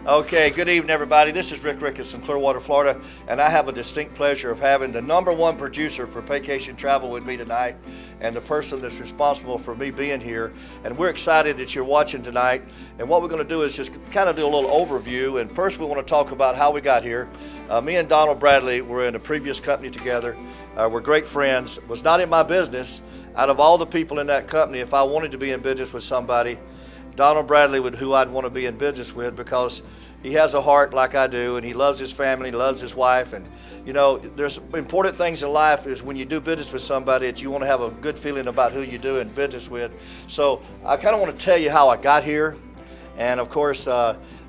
Okay, good evening, everybody. This is Ricketts in Clearwater, Florida, and I have a distinct pleasure of having the #1 producer for Paycation Travel with me tonight, and the person that's responsible for me being here. And we're excited that you're watching tonight. And what we're going to do is just kind of do a little overview. And first, we want to talk about how we got here. Me and Donald Bradley were in a previous company together. We're great friends. Was not in my business. Out of all the people in that company, if I wanted to be in business with somebody, Donald Bradley would who I'd want to be in business with, because he has a heart like I do, and he loves his family, loves his wife. And you know, there's important things in life is when you do business with somebody that you want to have a good feeling about who you're doing business with. So I kind of want to tell you how I got here. And of course,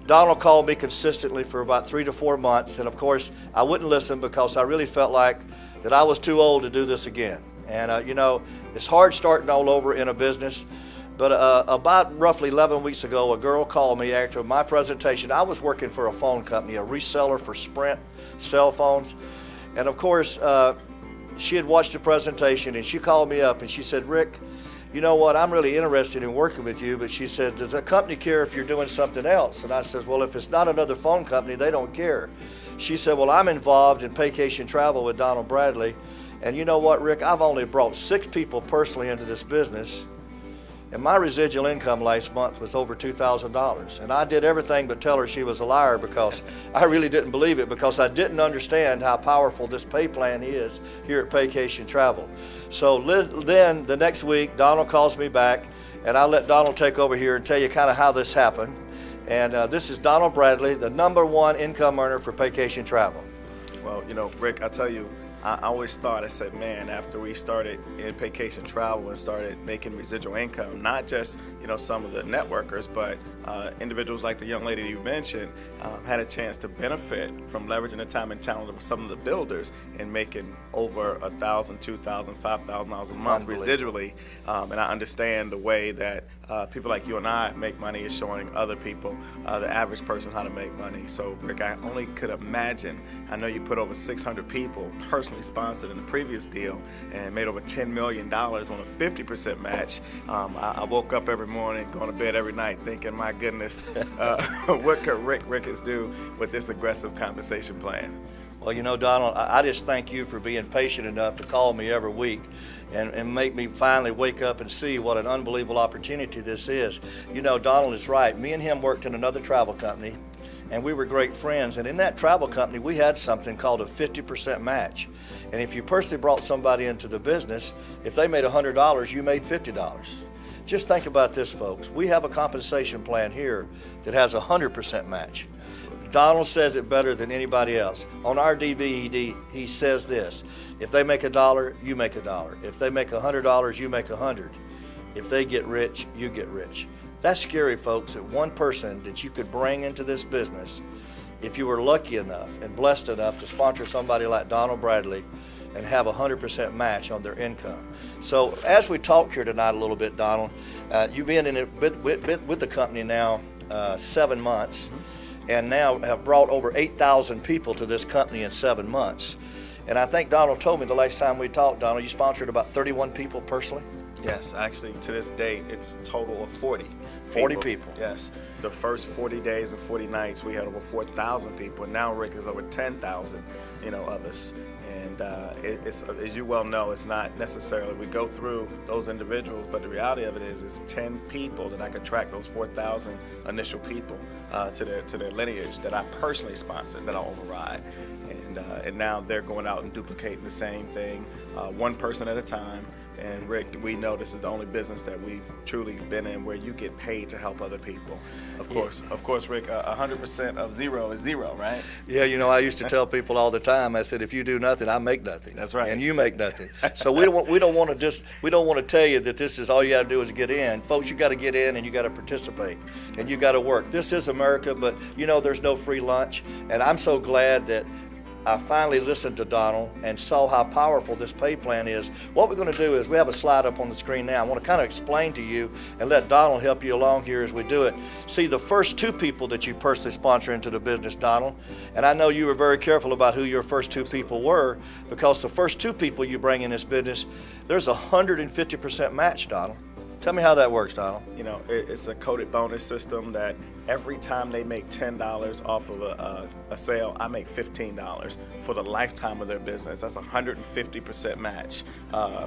Donald called me consistently for about 3 to 4 months, and of course I wouldn't listen because I really felt like that I was too old to do this again. And you know, it's hard starting all over in a business. But about roughly 11 weeks ago, a girl called me after my presentation. I was working for a phone company, a reseller for Sprint cell phones. And of course, she had watched the presentation, and she called me up and she said, "Rick, you know what, I'm really interested in working with you." But she said, "Does the company care if you're doing something else?" And I said, "Well, if it's not another phone company, they don't care." She said, "Well, I'm involved in Paycation Travel with Donald Bradley. And you know what, Rick, I've only brought 6 people personally into this business. And my residual income last month was over $2,000. And I did everything but tell her she was a liar, because I really didn't believe it, because I didn't understand how powerful this pay plan is here at Paycation Travel. So then the next week, Donald calls me back, and I'll let Donald take over here and tell you kind of how this happened. And this is Donald Bradley, the #1 income earner for Paycation Travel. Well, you know, Rick, I tell you, I always thought, I said, man, after we started in Paycation Travel and started making residual income, not just, you know, some of the networkers, but individuals like the young lady you mentioned had a chance to benefit from leveraging the time and talent of some of the builders and making over $1,000, $2,000, $5,000 a month residually. And I understand the way that people like you and I make money is showing other people, the average person, how to make money. So, Rick, I only could imagine. I know you put over 600 people personally sponsored in the previous deal and made over $10 million on a 50% match. I woke up every morning, going to bed every night thinking, my goodness, what could Ricketts do with this aggressive compensation plan? Well, you know, Donald, I just thank you for being patient enough to call me every week and make me finally wake up and see what an unbelievable opportunity this is. You know, Donald is right. Me and him worked in another travel company, and we were great friends. And in that travel company, we had something called a 50% match. And if you personally brought somebody into the business, if they made $100, you made $50. Just think about this, folks. We have a compensation plan here that has a 100% match. Absolutely. Donald says it better than anybody else. On our DVD, he says this: if they make $1, you make $1. If they make $100, you make $100. If they get rich, you get rich. That's scary, folks, that one person that you could bring into this business, if you were lucky enough and blessed enough to sponsor somebody like Donald Bradley and have a 100% match on their income. So as we talk here tonight a little bit, Donald, you've been in it with the company now 7 months, and now have brought over 8,000 people to this company in 7 months. And I think Donald told me the last time we talked, Donald, you sponsored about 31 people personally? Yes, actually, to this date, it's a total of 40. 40 people. Yes. The first 40 days and 40 nights, we had over 4,000 people. And now, Rick, is over 10,000, you know, of us. And it's, as you well know, it's not necessarily, we go through those individuals, but the reality of it is it's 10 people that I could track those 4,000 initial people to their lineage that I personally sponsored, that I override. And now they're going out and duplicating the same thing, one person at a time. And Rick, we know this is the only business that we've truly been in where you get paid to help other people. Of course, Rick, 100% of zero is zero, right? Yeah, you know, I used to tell people all the time, I said, if you do nothing, I make nothing. That's right. And you make nothing. So we don't want to tell you that this is all you got to do is get in. Folks, you got to get in and you got to participate and you got to work. This is America, but you know, there's no free lunch. And I'm so glad that I finally listened to Donald and saw how powerful this pay plan is. What we're going to do is, we have a slide up on the screen now. I want to kind of explain to you and let Donald help you along here as we do it. See, the first 2 people that you personally sponsor into the business, Donald, and I know you were very careful about who your first 2 people were, because the first 2 people you bring in this business, there's a 150% match, Donald. Tell me how that works, Donald. You know, it's a coded bonus system that every time they make $10 off of a sale, I make $15 for the lifetime of their business. That's 150% match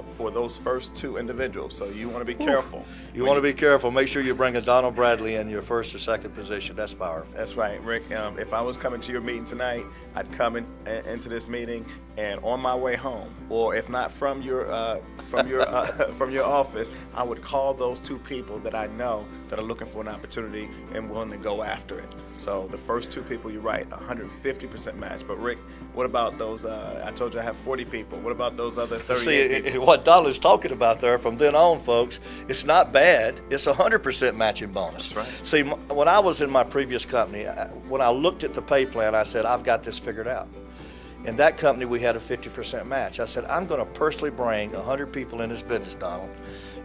for those first 2 individuals. So you want to be careful. You want to be careful. Make sure you bring a Donald Bradley in your first or second position. That's powerful. That's right, Rick. If I was coming to your meeting tonight, I'd come into this meeting, and on my way home, or if not from your from your office, I would call those 2 people that I know that are looking for an opportunity and willing to go after it. So the first 2 people, you're right, 150% match. But Rick, what about those? I told you I have 40 people. What about those other 38 people? What Donald is talking about there, from then on, folks, it's not bad. It's 100% matching bonus. That's right. See, when I was in my previous company, when I looked at the pay plan, I said, I've got this figured out. In that company, we had a 50% match. I said, I'm going to personally bring 100 people in this business, Donald,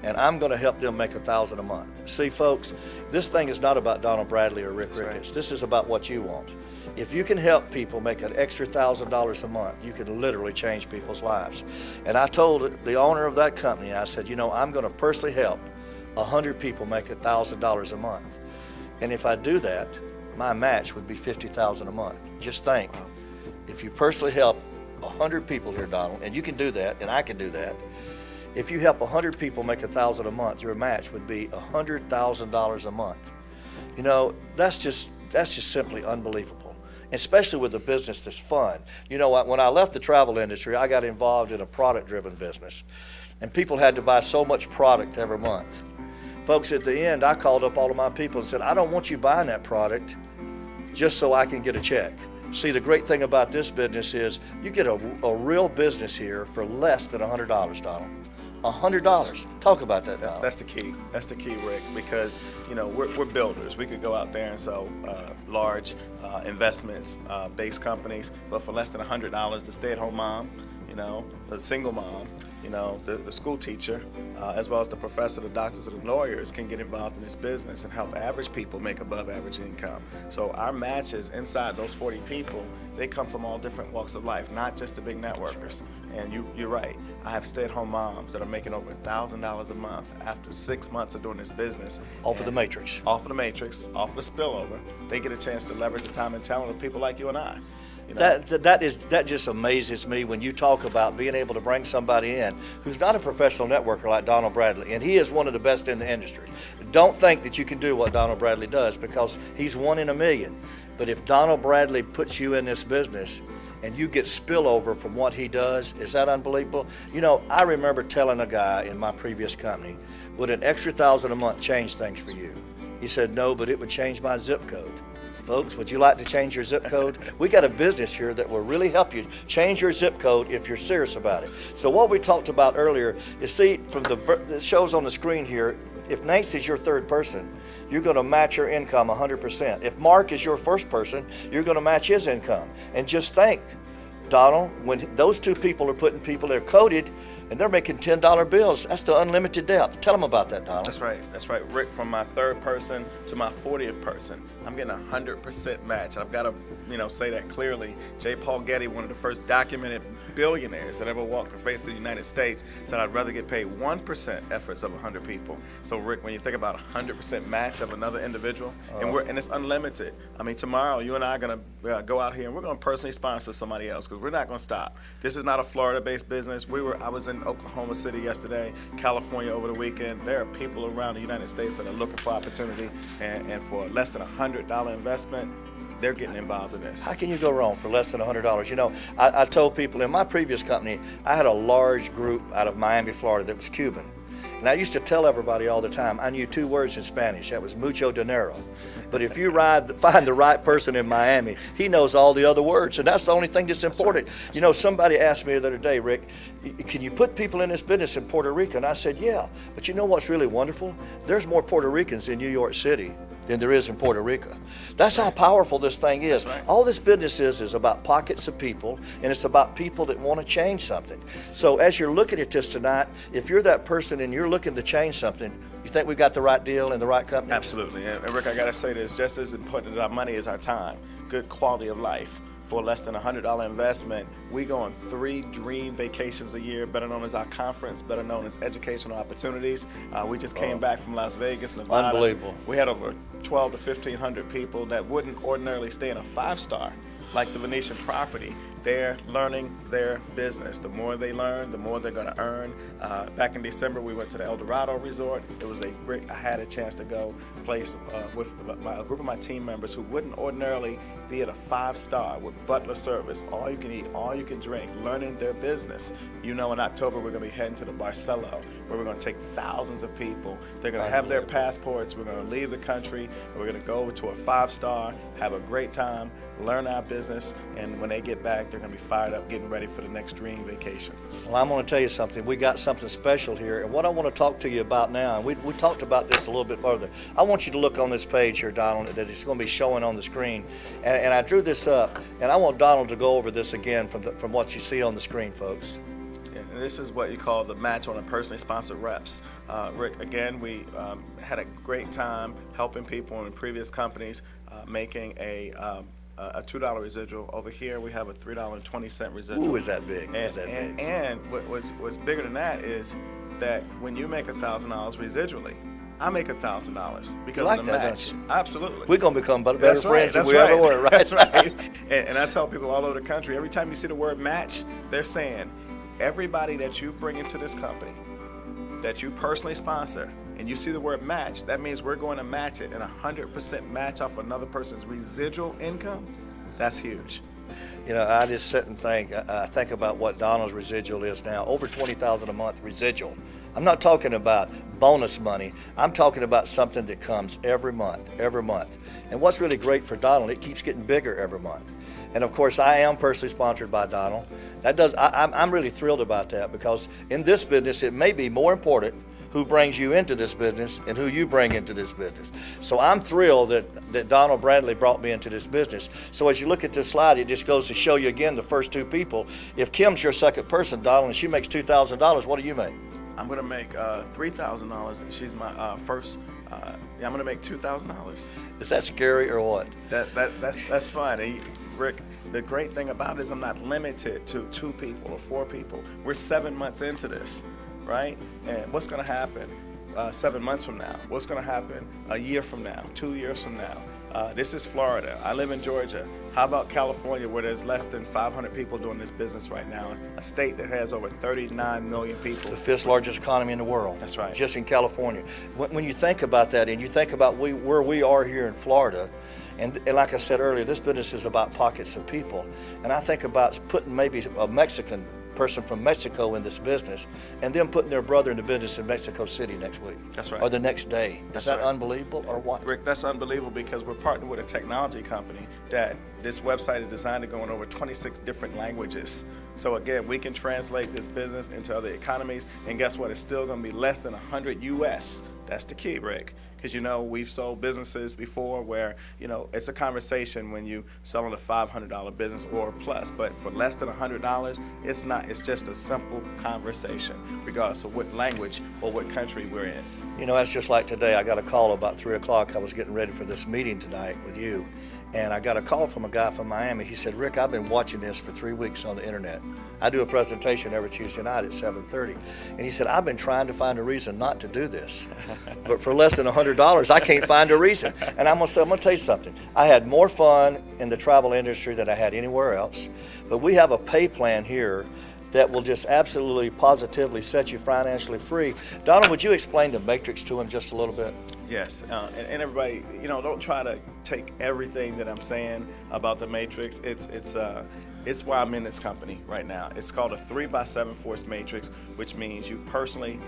and I'm going to help them make $1,000 a month. See, folks, this thing is not about Donald Bradley or Rick Ricketts. Right. This is about what you want. If you can help people make an extra $1,000 a month, you can literally change people's lives. And I told the owner of that company, I said, you know, I'm going to personally help 100 people make $1,000 a month. And if I do that, my match would be $50,000 a month. Just think. If you personally help 100 people here, Donald, and you can do that, and I can do that, if you help 100 people make $1,000 a month, your match would be $100,000 a month. You know, that's just simply unbelievable, especially with a business that's fun. You know what, when I left the travel industry, I got involved in a product-driven business, and people had to buy so much product every month. Folks, at the end, I called up all of my people and said, I don't want you buying that product just so I can get a check. See, the great thing about this business is you get a real business here for less than $100, Donald. $100. Talk about that, Donald. That's the key. That's the key, Rick, because, you know, we're builders. We could go out there and sell large investments, based companies, but for less than $100, the stay-at-home mom, you know, the single mom, you know, the school teacher, as well as the professor, the doctors, and the lawyers can get involved in this business and help average people make above average income. So our matches inside those 40 people, they come from all different walks of life, not just the big networkers. And you're right. I have stay-at-home moms that are making over $1,000 a month after 6 months of doing this business. Off of the matrix. Off of the matrix, off of the spillover. They get a chance to leverage the time and talent of people like you and I. You know? That just amazes me when you talk about being able to bring somebody in who's not a professional networker like Donald Bradley, and he is one of the best in the industry. Don't think that you can do what Donald Bradley does, because he's 1 in a million. But if Donald Bradley puts you in this business and you get spillover from what he does, is that unbelievable? You know, I remember telling a guy in my previous company, would an extra $1,000 a month change things for you? He said, no, but it would change my zip code. Folks, would you like to change your zip code? We got a business here that will really help you change your zip code if you're serious about it. So what we talked about earlier is, see, from the shows on the screen here, if Nate is your 3rd person, you're going to match your income 100%. If Mark is your 1st person, you're going to match his income. And just think, Donald, when those 2 people are putting people, they're coded, and they're making $10 bills. That's the unlimited depth. Tell them about that, Donald. That's right. That's right. Rick, from my 3rd person to my 40th person, I'm getting 100% match. I've got to, you know, say that clearly. J. Paul Getty, one of the first documented billionaires that ever walked the face of the United States, said I'd rather get paid 1% efforts of 100 people. So Rick, when you think about 100% match of another individual, and it's unlimited. I mean, tomorrow you and I are going to go out here and we're going to personally sponsor somebody else, because we're not going to stop. This is not a Florida-based business. I was in Oklahoma City yesterday, California over the weekend. There are people around the United States that are looking for opportunity, and for less than $100 investment, they're getting involved in this. How can you go wrong for less than $100? You know, I told people in my previous company, I had a large group out of Miami, Florida that was Cuban. And I used to tell everybody all the time, I knew 2 words in Spanish. That was mucho dinero. But if you find the right person in Miami, he knows all the other words. And that's the only thing that's important. You know, somebody asked me the other day, Rick, can you put people in this business in Puerto Rico? And I said, yeah. But you know what's really wonderful? There's more Puerto Ricans in New York City than there is in Puerto Rico. That's how powerful this thing is. Right. All this business is about pockets of people, and it's about people that want to change something. So as you're looking at this tonight, if you're that person and you're looking to change something, you think we've got the right deal and the right company? Absolutely. And Rick, I got to say this, just as important as our money is our time, good quality of life for less than $100 investment, we go on 3 dream vacations a year, better known as our conference, better known as educational opportunities. We just came back from Las Vegas, Nevada. Unbelievable. We had over 12 to 1,500 people that wouldn't ordinarily stay in a 5-star like the Venetian property. They're learning their business. The more they learn, the more they're going to earn. Back in December, we went to the El Dorado Resort. It was I had a chance to go place with a group of my team members who wouldn't ordinarily be at a 5-star with butler service, all you can eat, all you can drink, learning their business. You know, in October, we're going to be heading to the Barcelo, where we're going to take thousands of people. They're going to have their passports. We're going to leave the country, and we're going to go to a 5-star, have a great time, learn our business, and when they get back, they're going to be fired up, getting ready for the next dream vacation. Well, I'm going to tell you something. We got something special here, and what I want to talk to you about now, and we talked about this a little bit further. I want you to look on this page here, Donald, that it's going to be showing on the screen, and I drew this up, and I want Donald to go over this again from what you see on the screen, folks. And this is what you call the match on a personally sponsored reps. Rick, again, we had a great time helping people in previous companies making a $2 residual. Over here, we have a $3.20 residual. Ooh, is that big? And what's bigger than that is that when you make $1,000 residually, I make $1,000 because like of the that, match. don't you? Absolutely. We're going to become better That's friends right, than we ever were, right? That's right. And I tell people all over the country, every time you see the word match, they're saying, everybody that you bring into this company, that you personally sponsor, and you see the word match, that means we're going to match it, and 100% match off another person's residual income. That's huge. You know, I just sit and think about what Donald's residual is now, over $20,000 a month residual. I'm not talking about bonus money. I'm talking about something that comes every month. And what's really great for Donald, it keeps getting bigger every month. And of course, I am personally sponsored by Donald. I'm really thrilled about that, because in this business, it may be more important who brings you into this business and who you bring into this business. So I'm thrilled that Donald Bradley brought me into this business. So as you look at this slide, it just goes to show you again the first 2 people. If Kim's your second person, Donald, and she makes $2,000, what do you make? I'm gonna make $3,000, and she's my first. I'm gonna make $2,000. Is that scary or what? That's fine. And Rick, the great thing about it is I'm not limited to 2 people or 4 people. We're 7 months into this, right? And what's gonna happen 7 months from now? What's gonna happen a year from now, 2 years from now? This is Florida. I live in Georgia. How about California, where there's less than 500 people doing this business right now? A state that has over 39 million people. The 5th largest economy in the world. That's right. Just in California. When you think about that, and you think about where we are here in Florida, and like I said earlier, this business is about pockets of people. And I think about putting maybe a Mexican person from Mexico in this business, and then putting their brother in the business in Mexico City next week. That's right. Or the next day. That's Is that right. Unbelievable or what? Rick, that's unbelievable, because we're partnered with a technology company that this website is designed to go in over 26 different languages. So again, we can translate this business into other economies, and guess what? It's still going to be less than 100 US. That's the key, Rick. Because, you know, we've sold businesses before where, you know, it's a conversation when you selling a $500 business or plus, but for less than $100, it's not. It's just a simple conversation, regardless of what language or what country we're in. You know, that's just like today. I got a call about 3 o'clock. I was getting ready for this meeting tonight with you, and I got a call from a guy from Miami. He said, Rick, I've been watching this for 3 weeks on the internet. I do a presentation every Tuesday night at 7:30. And he said, I've been trying to find a reason not to do this. But for less than $100, I can't find a reason. And I'm gonna tell you something. I had more fun in the travel industry than I had anywhere else. But we have a pay plan here that will just absolutely positively set you financially free. Donald, would you explain the matrix to him just a little bit? Yes, and everybody, you know, don't try to take everything that I'm saying about the matrix. It's why I'm in this company right now. It's called a 3x7 force matrix, which means you personally,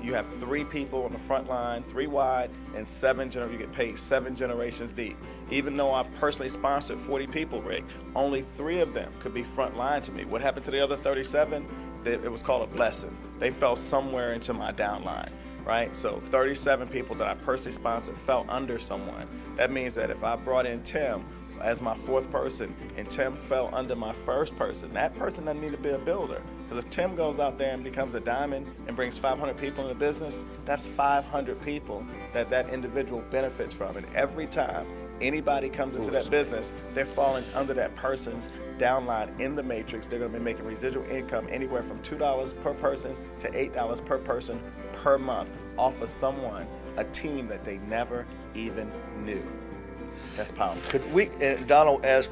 you have 3 people on the front line, 3 wide, and you get paid 7 generations deep. Even though I've personally sponsored 40 people, Rick, only 3 of them could be front line to me. What happened to the other 37? It was called a blessing. They fell somewhere into my downline. Right? So 37 people that I personally sponsored fell under someone. That means that if I brought in Tim as my 4th person and Tim fell under my 1st person, that person doesn't need to be a builder. Because if Tim goes out there and becomes a diamond and brings 500 people in the business, that's 500 people that individual benefits from. And every time anybody comes into that business, they're falling under that person's downline in the matrix. They're going to be making residual income anywhere from $2 per person to $8 per person per month off of someone, a team that they never even knew. That's powerful. Could we, Donald, as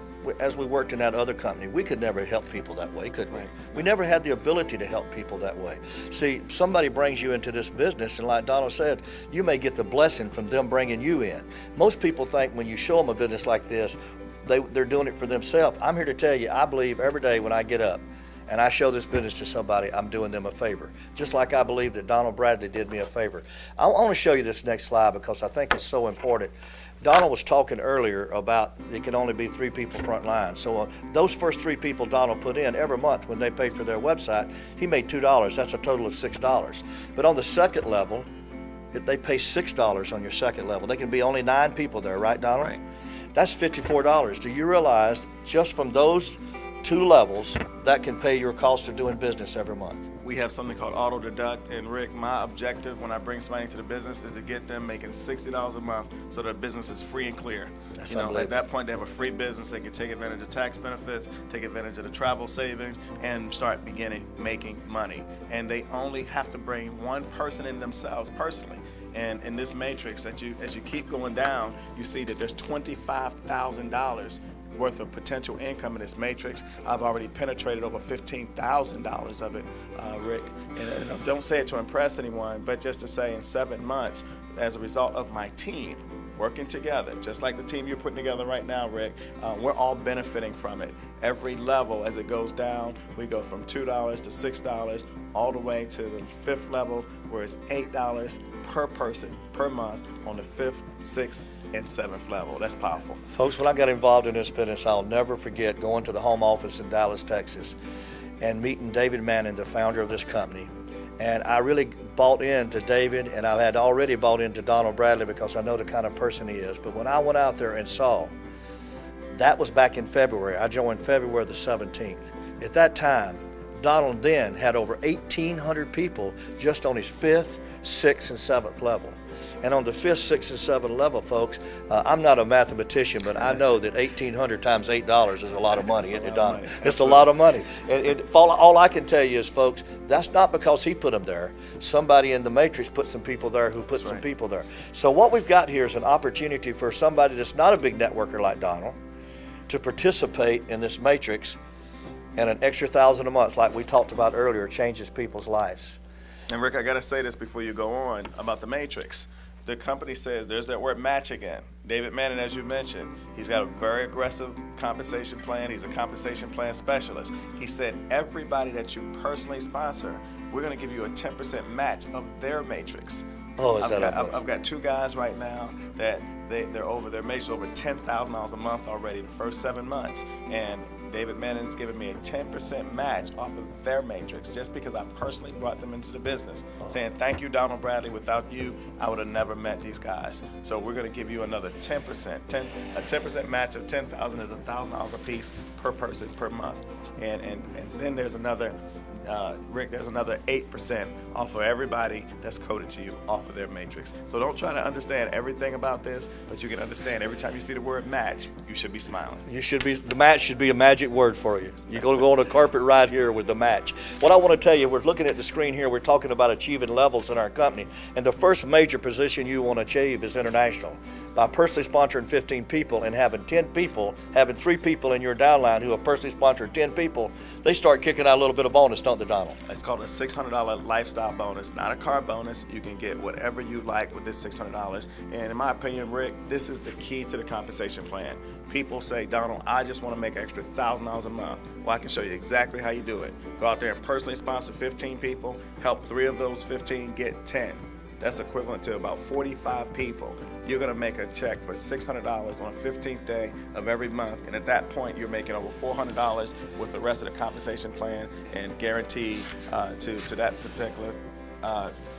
we worked in that other company, we could never help people that way, could we? Right. We never had the ability to help people that way. See, somebody brings you into this business, and like Donald said, you may get the blessing from them bringing you in. Most people think when you show them a business like this, they're doing it for themselves. I'm here to tell you, I believe every day when I get up and I show this business to somebody, I'm doing them a favor. Just like I believe that Donald Bradley did me a favor. I want to show you this next slide because I think it's so important. Donald was talking earlier about it can only be 3 people front line. So those first 3 people Donald put in every month when they pay for their website, he made $2. That's a total of $6. But on the second level, they pay $6 on your second level. They can be only 9 people there, right, Donald? Right. That's $54. Do you realize just from those 2 levels, that can pay your cost of doing business every month? We have something called auto deduct, and Rick, my objective when I bring somebody into the business is to get them making $60 a month so their business is free and clear. That's you know, unbelievable. at that point they have a free business, they can take advantage of tax benefits, take advantage of the travel savings, and start beginning making money. And they only have to bring one person in themselves personally. And in this matrix, as you keep going down, you see that there's $25,000 worth of potential income in this matrix. I've already penetrated over $15,000 of it, Rick. And don't say it to impress anyone, but just to say in 7 months, as a result of my team working together, just like the team you're putting together right now, Rick, we're all benefiting from it. Every level as it goes down, we go from $2 to $6, all the way to the 5th level, where it's $8 per person per month on the 5th, 6th, and 7th level. That's powerful. Folks, when I got involved in this business, I'll never forget going to the home office in Dallas, Texas, and meeting David Manning, the founder of this company. And I really bought into David, and I had already bought into Donald Bradley because I know the kind of person he is. But when I went out there and saw, that was back in February. I joined February the 17th. At that time, Donald then had over 1,800 people just on his 5th, 6th, and 7th level. And on the 5th, 6th, and 7th level, folks, I'm not a mathematician, but I know that 1,800 times $8 is a lot of money, isn't it, Donald? It's a lot of money. And all I can tell you is, folks, that's not because he put them there. Somebody in the matrix put some people there who put some people there. So what we've got here is an opportunity for somebody that's not a big networker like Donald to participate in this matrix, and an extra $1,000 a month, like we talked about earlier, changes people's lives. And Rick, I got to say this before you go on about the matrix. The company says, there's that word match again. David Manning, as you mentioned, he's got a very aggressive compensation plan. He's a compensation plan specialist. He said, everybody that you personally sponsor, we're going to give you a 10% match of their matrix. Oh, is I've got 2 guys right now that they're matrix over $10,000 a month already the first 7 months. And David Manning's giving me a 10% match off of their matrix just because I personally brought them into the business, saying, thank you, Donald Bradley. Without you, I would have never met these guys. So we're going to give you another 10%. A 10% match of $10,000 is $1,000 a piece per person per month. And then there's another, Rick, there's another 8% off of everybody that's coded to you off of their matrix. So don't try to understand everything about this, but you can understand every time you see the word match, you should be smiling. The match should be a magic word for you. You're going to go on a carpet right here with the match. What I want to tell you, we're looking at the screen here, we're talking about achieving levels in our company. And the first major position you want to achieve is international. By personally sponsoring 15 people and having 10 people, having 3 people in your downline who have personally sponsored 10 people, they start kicking out a little bit of bonus, don't they, Donald? It's called a $600 lifestyle bonus, not a car bonus. You can get whatever you like with this $600. And in my opinion, Rick, this is the key to the compensation plan. People say, Donald, I just want to make an extra $1,000 a month. Well, I can show you exactly how you do it. Go out there and personally sponsor 15 people, help 3 of those 15 get 10. That's equivalent to about 45 people. You're going to make a check for $600 on the 15th day of every month, and at that point, you're making over $400 with the rest of the compensation plan, and guaranteed to that particular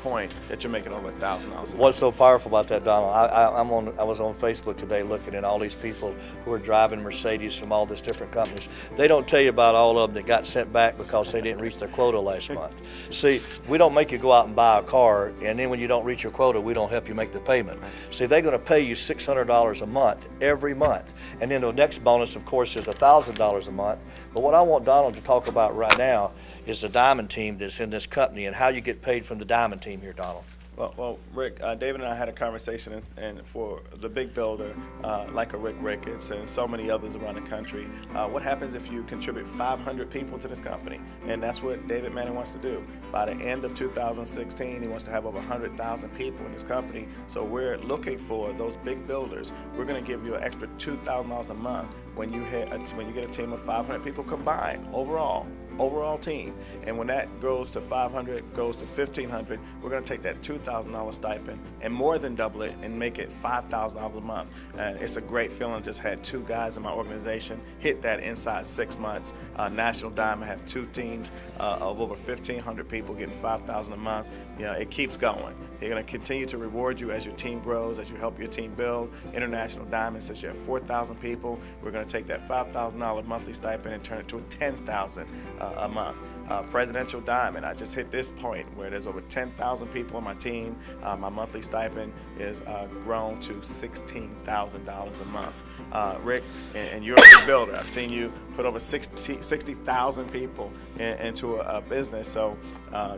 point that you're making over $1,000. What's so powerful about that, Donald? I was on Facebook today looking at all these people who are driving Mercedes from all these different companies. They don't tell you about all of them that got sent back because they didn't reach their quota last month. See, we don't make you go out and buy a car, and then when you don't reach your quota, we don't help you make the payment. See, they're going to pay you $600 a month every month, and then the next bonus, of course, is $1,000 a month. But what I want Donald to talk about right now is the diamond team that's in this company and how you get paid from the diamond team here, Donald. Well, Rick, David and I had a conversation, and for the big builder, like a Rick Ricketts and so many others around the country, what happens if you contribute 500 people to this company? And that's what David Manning wants to do. By the end of 2016, he wants to have over 100,000 people in this company. So we're looking for those big builders. We're going to give you an extra $2,000 a month when you get a team of 500 people combined overall team. And when that goes to 500, goes to 1,500, we're going to take that $2,000 stipend and more than double it and make it $5,000 a month. And it's a great feeling. Just had 2 guys in my organization hit that inside 6 months. National Diamond have 2 teams of over 1,500 people getting $5,000 a month. You know, it keeps going. They're going to continue to reward you as your team grows, as you help your team build. International Diamond says you have 4,000 people. We're going to take that $5,000 monthly stipend and turn it to $10,000 a month. Presidential Diamond, I just hit this point where there's over 10,000 people on my team. My monthly stipend is grown to $16,000 a month. Rick, and you're a big builder. I've seen you put over 60,000 people into a business. So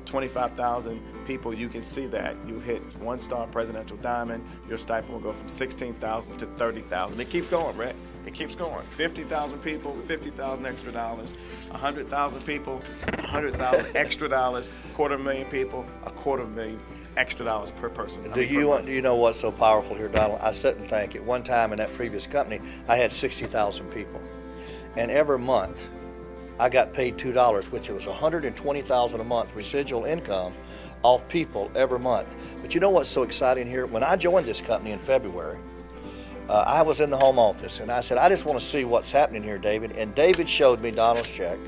25,000 people, you can see that. You hit 1-star Presidential Diamond, your stipend will go from $16,000 to $30,000. It keeps going, Rick. It keeps going. 50,000 people, $50,000 extra dollars. 100,000 people, 100,000 extra dollars. 250,000 people, $250,000 extra dollars per person. Do you know what's so powerful here, Donald? I sit and think. At one time in that previous company, I had 60,000 people, and every month I got paid $2, which was $120,000 a month residual income off people every month. But you know what's so exciting here? When I joined this company in February, I was in the home office, and I said, I just want to see what's happening here, David. And David showed me Donald's check.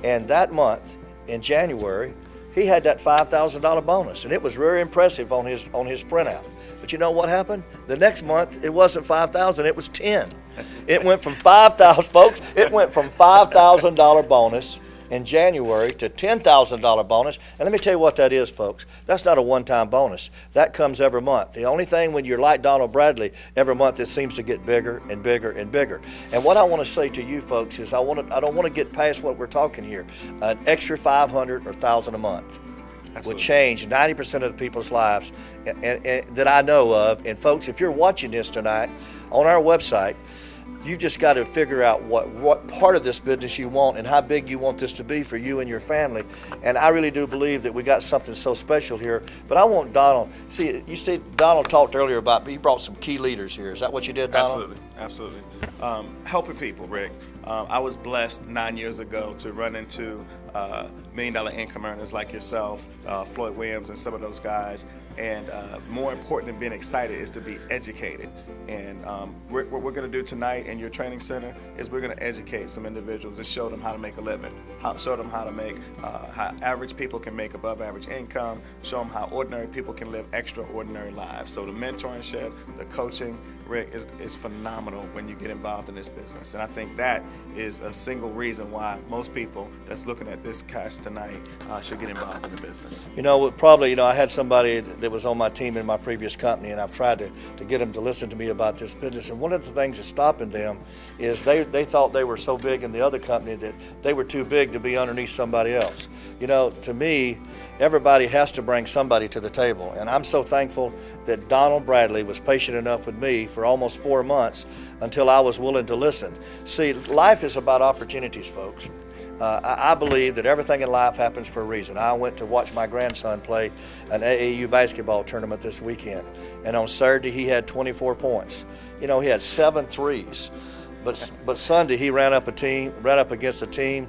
And that month, in January, he had that $5,000 bonus, and it was very impressive on his printout. But you know what happened? The next month, it wasn't 5,000, it was 10. It went from 5,000, folks, it went from $5,000 bonus in January to $10,000 bonus. And let me tell you what that is, folks. That's not a one-time bonus. That comes every month. The only thing when you're like Donald Bradley, every month it seems to get bigger and bigger and bigger. And what I want to say to you folks is I don't want to get past what we're talking here. An extra 500 or 1,000 a month would change 90% of the people's lives and that I know of. And folks, if you're watching this tonight on our website, you've just got to figure out what part of this business you want and how big you want this to be for you and your family. And I really do believe that we got something so special here. But I want Donald, you see Donald talked earlier about, he brought some key leaders here. Is that what you did, Donald? Absolutely. Helping people, Rick. I was blessed 9 years ago to run into $1 million income earners like yourself, Floyd Williams and some of those guys. And more important than being excited is to be educated. And what we're going to do tonight in your training center is we're going to educate some individuals and show them how to make a living, show them how to make, how average people can make above average income, show them how ordinary people can live extraordinary lives. So the mentorship, the coaching, Rick, is phenomenal when you get involved in this business. And I think that is a single reason why most people that's looking at this cast tonight should get involved in the business. You know, probably, I had somebody that was on my team in my previous company, and I've tried to get them to listen to me about this business. And one of the things that's stopping them is they thought they were so big in the other company that they were too big to be underneath somebody else. You know, to me, everybody has to bring somebody to the table. And I'm so thankful that Donald Bradley was patient enough with me for almost 4 months until I was willing to listen. See, life is about opportunities, folks. I believe that everything in life happens for a reason. I went to watch my grandson play an AAU basketball tournament this weekend, and on Saturday he had 24 points. You know, he had 7 threes, but Sunday he ran up against a team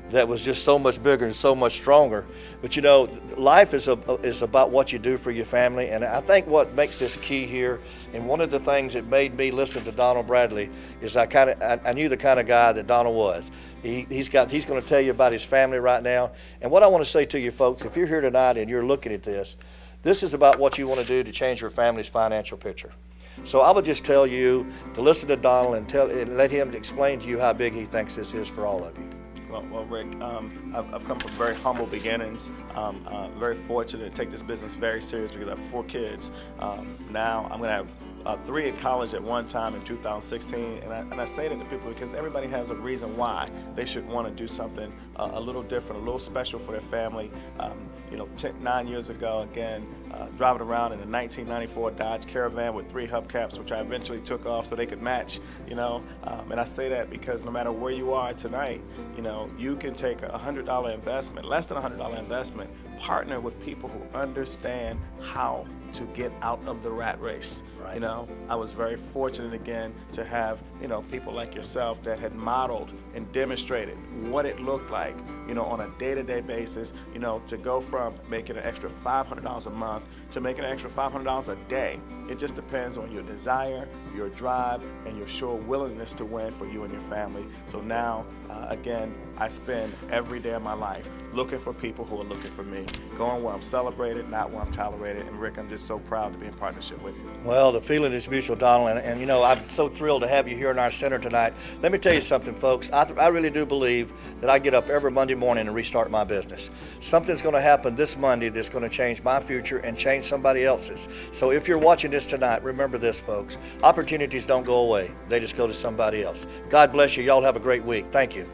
that was just so much bigger and so much stronger. But you know, life is about what you do for your family, and I think what makes this key here, and one of the things that made me listen to Donald Bradley is I knew the kind of guy that Donald was. He's going to tell you about his family right now. And what I want to say to you folks, if you're here tonight and you're looking at this is about what you want to do to change your family's financial picture. So I would just tell you to listen to Donald and let him explain to you how big he thinks this is for all of you. Well, Rick, I've come from very humble beginnings. Very fortunate to take this business very serious because I have 4 kids. Now I'm going to have 3 in college at one time in 2016, and I say that to people because everybody has a reason why they should want to do something a little different, a little special for their family. 9 years ago, again, driving around in a 1994 Dodge Caravan with 3 hubcaps, which I eventually took off so they could match, and I say that because no matter where you are tonight, you can take a $100 investment, less than a $100 investment, partner with people who understand how to get out of the rat race. Right. I was very fortunate again to have, people like yourself that had modeled and demonstrated what it looked like, on a day-to-day basis, to go from making an extra $500 a month to making an extra $500 a day. It just depends on your desire, your drive, and your sure willingness to win for you and your family. So now, again, I spend every day of my life looking for people who are looking for me, going where I'm celebrated, not where I'm tolerated. And Rick, I'm just so proud to be in partnership with you. Well, the feeling is mutual, Donald, and I'm so thrilled to have you here in our center tonight. Let me tell you something, folks. I really do believe that I get up every Monday morning and restart my business. Something's going to happen this Monday that's going to change my future and change somebody else's. So if you're watching this tonight, remember this, folks. Opportunities don't go away. They just go to somebody else. God bless you. Y'all have a great week. Thank you.